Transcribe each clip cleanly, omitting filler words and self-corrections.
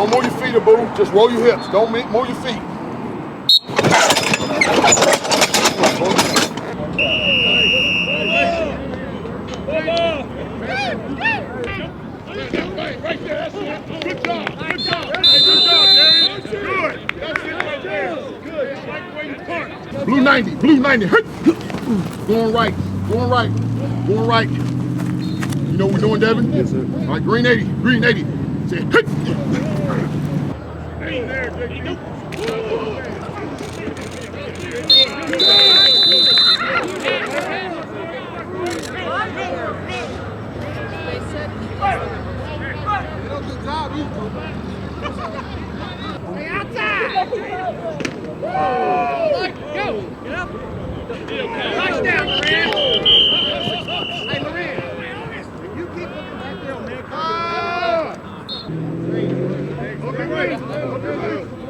Don't move your feet, boo. Just roll your hips. Don't move your feet. Right there, that's it. Good job. Good job. Hey, good job, Darius. Good. That's it right there. Good. I like the way you punt. Blue 90. Blue 90. Going right. Going right. Going right. You know what we're doing, Devin? Yes, sir. All right, green 80. Green 80. Say, hey. Hey, there, JD. Good job, you two. Stay outside. Go. Get up. Touchdown, Loren. Hey, Loren. You keep looking back there, man. Okay, right.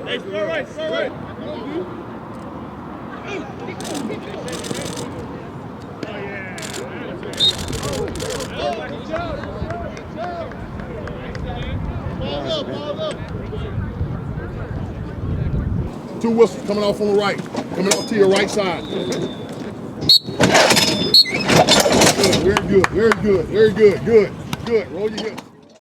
Hey, throw right. Throw right. Two whistles coming off on the right. Coming off to your right side. Good, very good, very good, very good, good, good. Roll your hips.